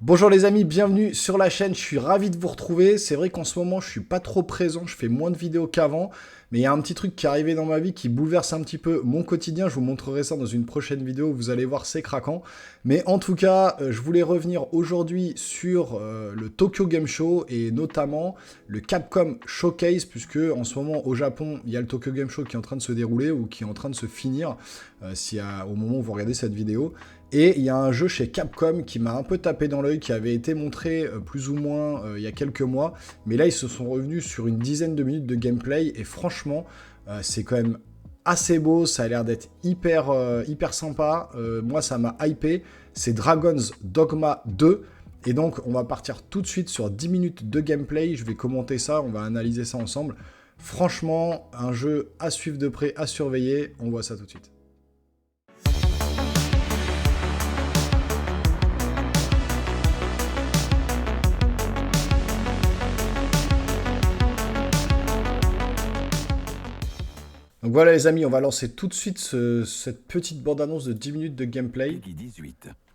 Bonjour les amis, bienvenue sur la chaîne, je suis ravi de vous retrouver. C'est vrai qu'en ce moment je suis pas trop présent, je fais moins de vidéos qu'avant, mais il y a un petit truc qui est arrivé dans ma vie qui bouleverse un petit peu mon quotidien. Je vous montrerai ça dans une prochaine vidéo, vous allez voir, c'est craquant. Mais en tout cas, je voulais revenir aujourd'hui sur le Tokyo Game Show et notamment le Capcom Showcase, puisque en ce moment au Japon, il y a le Tokyo Game Show qui est en train de se dérouler ou qui est en train de se finir au moment où vous regardez cette vidéo. Et il y a un jeu chez Capcom qui m'a un peu tapé dans l'œil, qui avait été montré plus ou moins il y a quelques mois. Mais là, ils se sont revenus sur une dizaine de minutes de gameplay. Et franchement, c'est quand même assez beau. Ça a l'air d'être hyper sympa. Moi, ça m'a hypé. C'est Dragon's Dogma 2. Et donc, on va partir tout de suite sur 10 minutes de gameplay. Je vais commenter ça, on va analyser ça ensemble. Franchement, un jeu à suivre de près, à surveiller. On voit ça tout de suite. Donc voilà les amis, on va lancer tout de suite cette petite bande-annonce de 10 minutes de gameplay.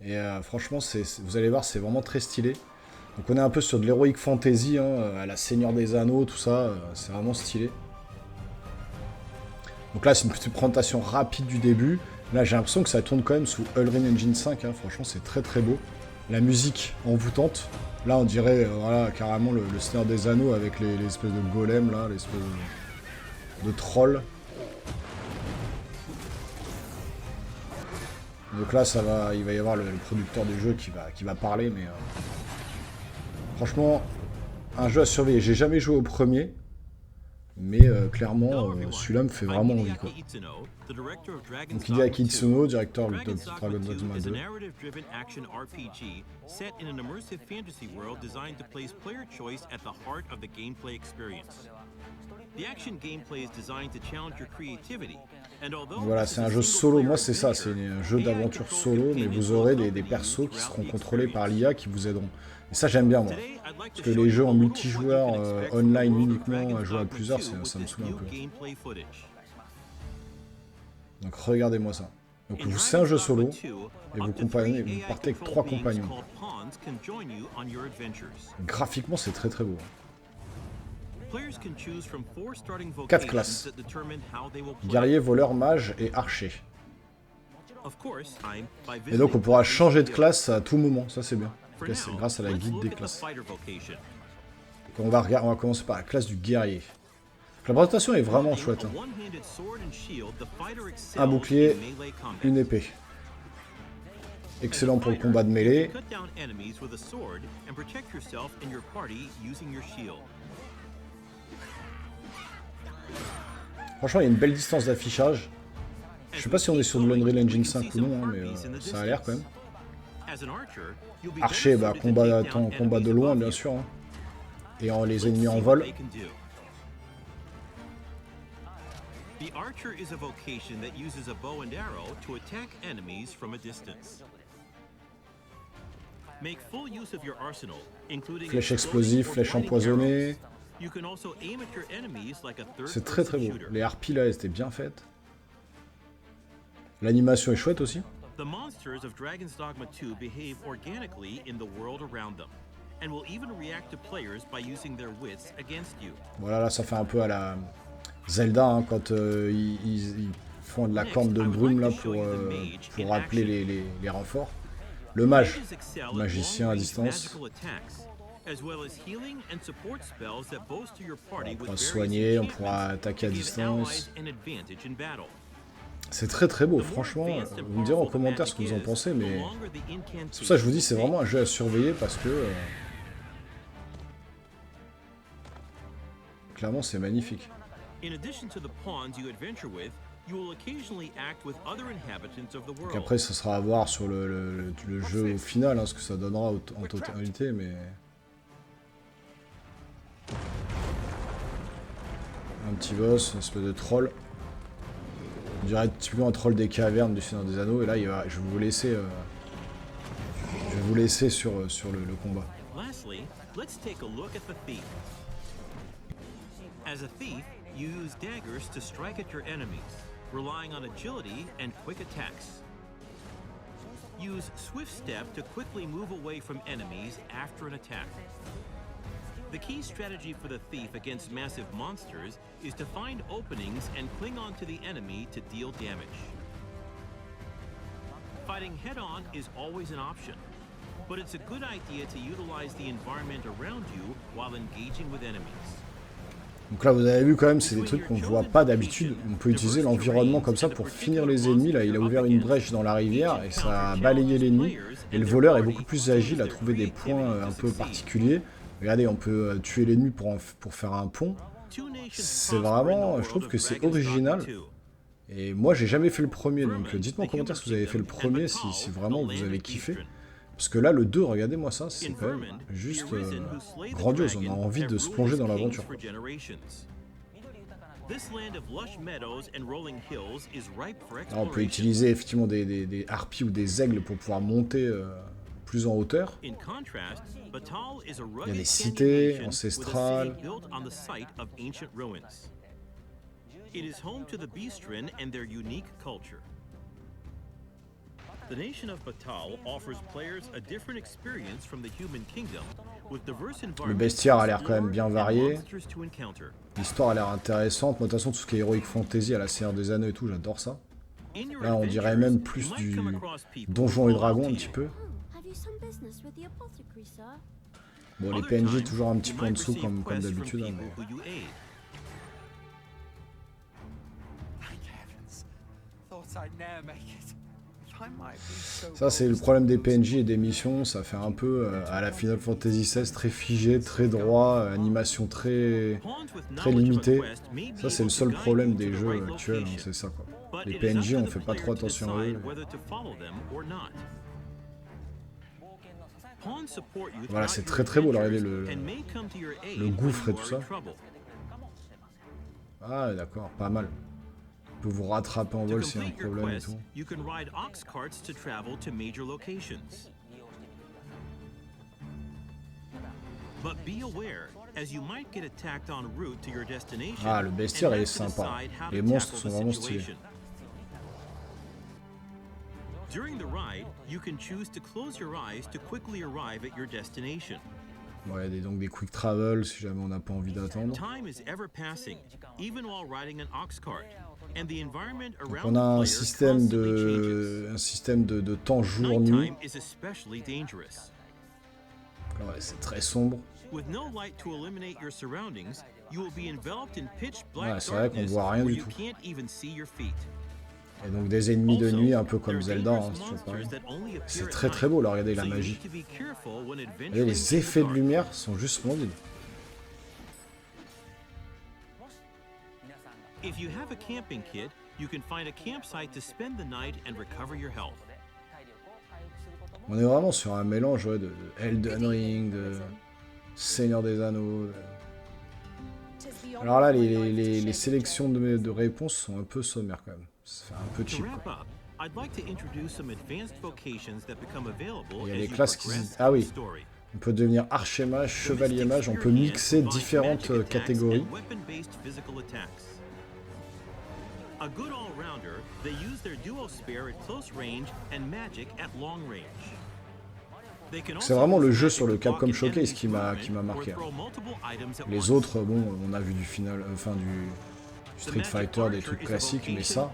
Et franchement, vous allez voir, c'est vraiment très stylé. Donc on est un peu sur de l'heroic fantasy, à la Seigneur des Anneaux, tout ça, c'est vraiment stylé. Donc là, c'est une petite présentation rapide du début. Là, j'ai l'impression que ça tourne quand même sous Unreal Engine 5, franchement, c'est très beau. La musique envoûtante. Là, on dirait voilà, carrément le Seigneur des Anneaux avec les espèces de golems, là, les espèces de trolls. Donc là, il va y avoir le producteur du jeu qui va parler, mais franchement, un jeu à surveiller. J'ai jamais joué au premier, mais clairement, celui-là me fait vraiment envie, quoi. Donc Hideaki Itsuno, directeur de Dragon's Dogma 2. Voilà, c'est un jeu solo. Moi, c'est ça, c'est un jeu d'aventure solo, mais vous aurez des persos qui seront contrôlés par l'IA qui vous aideront. Et ça, j'aime bien, moi. Parce que les jeux en multijoueur, online uniquement, à jouer à plusieurs, ça me saoule un peu. Donc, regardez-moi ça. Donc, c'est un jeu solo, et vous partez avec 3 compagnons. Graphiquement, c'est très beau. 4 classes. Guerrier, voleur, mage et archer. Et donc on pourra changer de classe à tout moment, ça c'est bien. C'est grâce à la guide des classes. Donc on va commencer par la classe du guerrier. Donc, la présentation est vraiment chouette. Un bouclier, une épée. Excellent pour le combat de mêlée. Franchement, il y a une belle distance d'affichage. Je sais pas si on est sur de l'Unreal Engine 5 ou non, mais ça a l'air quand même. Archer, bah, combat de loin, bien sûr. Et les ennemis en vol. Flèche explosive, flèche empoisonnée. C'est très beau. Les harpies là, elles étaient bien faites. L'animation est chouette aussi. Voilà, là ça fait un peu à la Zelda quand ils font de la corne de brume là pour rappeler les renforts. Le mage, magicien à distance. On pourra soigner, on pourra attaquer à distance. C'est très beau, franchement. Vous me direz en commentaire ce que vous en pensez, mais c'est pour ça que je vous dis c'est vraiment un jeu à surveiller parce que clairement c'est magnifique. Donc après ça sera à voir sur le jeu final, ce que ça donnera en totalité, mais... Un petit boss, une espèce de troll. On dirait typiquement un troll des cavernes du Seigneur des Anneaux. Et là, je vais vous laisser, sur le combat. As a thief, you use daggers to strike at your enemies, relying on agility and quick attacks. Use swift step to quickly move away from enemies after an attack. The key strategy for the thief against massive monsters is to find openings and cling on to the enemy to deal damage. Fighting head-on is always an option, but it's a good idea to utilize the environment around you while engaging with enemies. Donc là, vous avez vu quand même, c'est des trucs qu'on ne voit pas d'habitude. On peut utiliser l'environnement comme ça pour finir les ennemis. Là, il a ouvert une brèche dans la rivière et ça a balayé l'ennemi. Et le voleur est beaucoup plus agile à trouver des points un peu particuliers. Regardez, on peut tuer l'ennemi pour faire un pont. C'est vraiment, je trouve que c'est original. Et moi, j'ai jamais fait le premier, donc dites-moi en commentaire si vous avez fait le premier, si vraiment vous avez kiffé. Parce que là, le 2, regardez-moi ça, c'est quand même juste grandiose. On a envie de se plonger dans l'aventure. On peut utiliser effectivement des harpies ou des aigles pour pouvoir monter plus en hauteur. Il y a des cités ancestrales. It is home to the Beastren and their unique culture. The nation of Batal offers players a different experience from the human kingdom, with diverse environments. Le bestiaire a l'air quand même bien varié. L'histoire a l'air intéressante. Moi, de toute façon, tout ce qui est Heroic Fantasy à la Seigneur des Anneaux et tout, j'adore ça. Là, on dirait même plus du Donjons et Dragons un petit peu. Bon, les PNJ toujours un petit peu en dessous comme d'habitude. Hein, mais... Ça, c'est le problème des PNJ et des missions. Ça fait un peu à la Final Fantasy XVI, très figé, très droit, animation très limitée. Ça, c'est le seul problème des jeux actuels, hein, c'est ça, quoi. Les PNJ, on fait pas trop attention à eux. Voilà, c'est très beau, là, regardez le gouffre et tout ça. Ah, d'accord, pas mal. Peut vous rattraper en vol s'il y a un problème et tout. Ah, le bestiaire est sympa. Les monstres sont vraiment stylés. Ouais, il y a donc des quick travel si jamais on n'a pas envie d'attendre. Donc on a un système de temps jour-nuit. Ouais, c'est très sombre. Ouais, c'est vrai qu'on voit rien du tout. Et donc des ennemis de nuit, un peu comme Zelda, hein, c'est très beau, là, regardez la magie. Regardez, les effets de lumière sont juste splendides. If you have a camping kit, you can find a campsite to spend the night and recover your health. On est vraiment sur un mélange de Elden Ring, de Seigneur des Anneaux. Alors là, les sélections de réponses sont un peu sommaires quand même. C'est un peu cheap. Il y a les classes qui... Ah oui, on peut devenir archer-mage, chevalier-mage, on peut mixer différentes catégories. A good all-rounder, they use their duo spear at close range and magic at long range. C'est vraiment le jeu sur le Capcom Showcase qui m'a marqué. Les autres, bon, on a vu du final, enfin du Street Fighter, des trucs classiques, mais ça,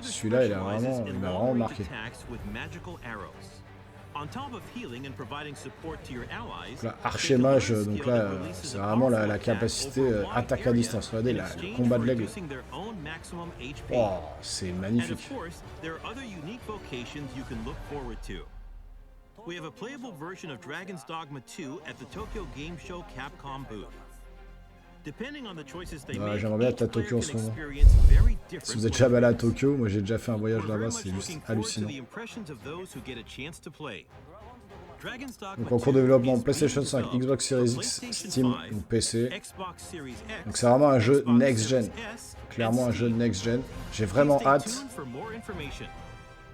celui-là, il m'a vraiment marqué. Là, archer-mage, donc là, c'est vraiment la capacité attaque à distance. Regardez, le combat de l'aigle. Oh, c'est magnifique. We have a playable version of Dragon's Dogma 2 at the Tokyo Game Show Capcom booth. Depending on the choices they make, j'aimerais bien être à Tokyo en ce moment. Si vous êtes jamais allé à Tokyo, moi j'ai déjà fait un voyage là-bas, c'est juste hallucinant. Donc en cours de développement PlayStation 5, Xbox Series X, Steam ou PC. Donc c'est vraiment un jeu next-gen. Clairement un jeu next-gen. J'ai vraiment hâte.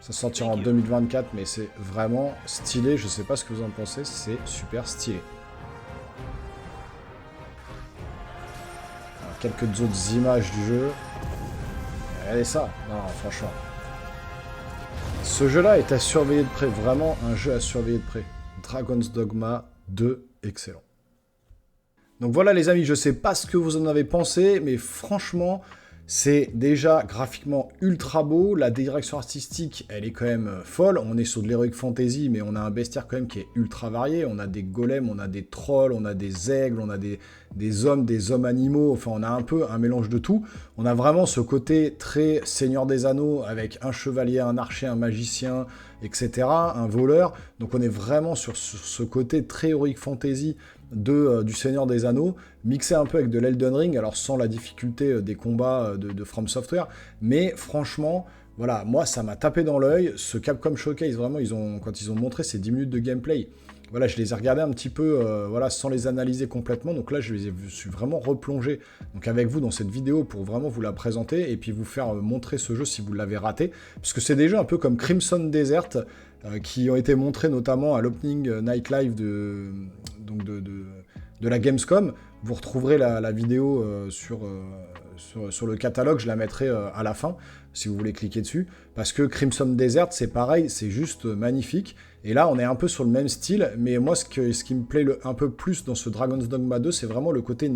Ça sortira en 2024, mais c'est vraiment stylé. Je sais pas ce que vous en pensez, c'est super stylé. Alors, quelques autres images du jeu. Regardez ça. Non, franchement. Ce jeu-là est à surveiller de près, vraiment un jeu à surveiller de près. Dragon's Dogma 2, excellent. Donc voilà les amis, je sais pas ce que vous en avez pensé, mais franchement, c'est déjà graphiquement ultra beau. La direction artistique, elle est quand même folle. On est sur de l'heroic fantasy, mais on a un bestiaire quand même qui est ultra varié. On a des golems, on a des trolls, on a des aigles, on a des hommes animaux. Enfin, on a un peu un mélange de tout. On a vraiment ce côté très Seigneur des Anneaux avec un chevalier, un archer, un magicien, etc. Un voleur. Donc on est vraiment sur ce côté très heroic fantasy du Seigneur des Anneaux, mixé un peu avec de l'Elden Ring, alors sans la difficulté des combats de From Software, mais franchement, voilà, moi ça m'a tapé dans l'œil. Ce Capcom Showcase, vraiment, quand ils ont montré ces 10 minutes de gameplay, voilà, je les ai regardés un petit peu, voilà, sans les analyser complètement, donc là je suis vraiment replongé donc avec vous dans cette vidéo pour vraiment vous la présenter et puis vous faire montrer ce jeu si vous l'avez raté, puisque c'est des jeux un peu comme Crimson Desert, qui ont été montrés notamment à l'Opening Night Live de la Gamescom. Vous retrouverez la vidéo sur le catalogue, je la mettrai à la fin, si vous voulez cliquer dessus, parce que Crimson Desert, c'est pareil, c'est juste magnifique, et là, on est un peu sur le même style, mais moi, ce qui me plaît un peu plus dans ce Dragon's Dogma 2, c'est vraiment le côté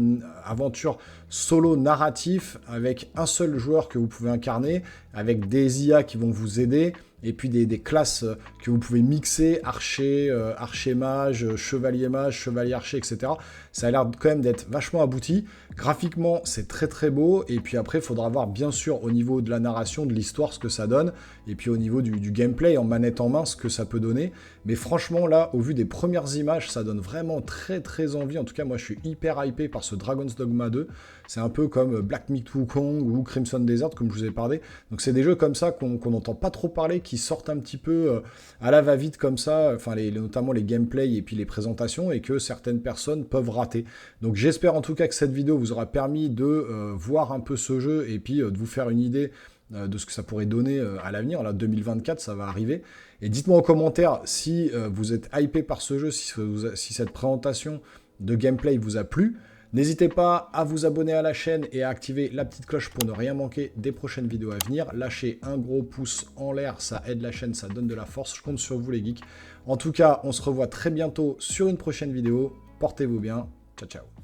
aventure solo narratif, avec un seul joueur que vous pouvez incarner, avec des IA qui vont vous aider, et puis des classes que vous pouvez mixer, archer, archer-mage, chevalier-mage, chevalier-archer, etc. Ça a l'air quand même d'être vachement abouti. Graphiquement, c'est très très beau. Et puis après, il faudra voir bien sûr au niveau de la narration, de l'histoire, ce que ça donne. Et puis au niveau du gameplay, en manette en main, ce que ça peut donner. Mais franchement, là, au vu des premières images, ça donne vraiment très très envie. En tout cas, moi, je suis hyper hypé par ce Dragon's Dogma 2. C'est un peu comme Black Myth Wukong ou Crimson Desert, comme je vous ai parlé. Donc c'est des jeux comme ça qu'on n'entend pas trop parler, qui sortent un petit peu à la va-vite comme ça, enfin notamment les gameplays et puis les présentations, et que certaines personnes peuvent rater. Donc j'espère en tout cas que cette vidéo vous aura permis de voir un peu ce jeu et puis de vous faire une idée de ce que ça pourrait donner à l'avenir. Là, 2024, ça va arriver. Et dites-moi en commentaire si vous êtes hypé par ce jeu, si cette présentation de gameplay vous a plu. N'hésitez pas à vous abonner à la chaîne et à activer la petite cloche pour ne rien manquer des prochaines vidéos à venir. Lâchez un gros pouce en l'air, ça aide la chaîne, ça donne de la force. Je compte sur vous les geeks. En tout cas, on se revoit très bientôt sur une prochaine vidéo. Portez-vous bien. Ciao, ciao.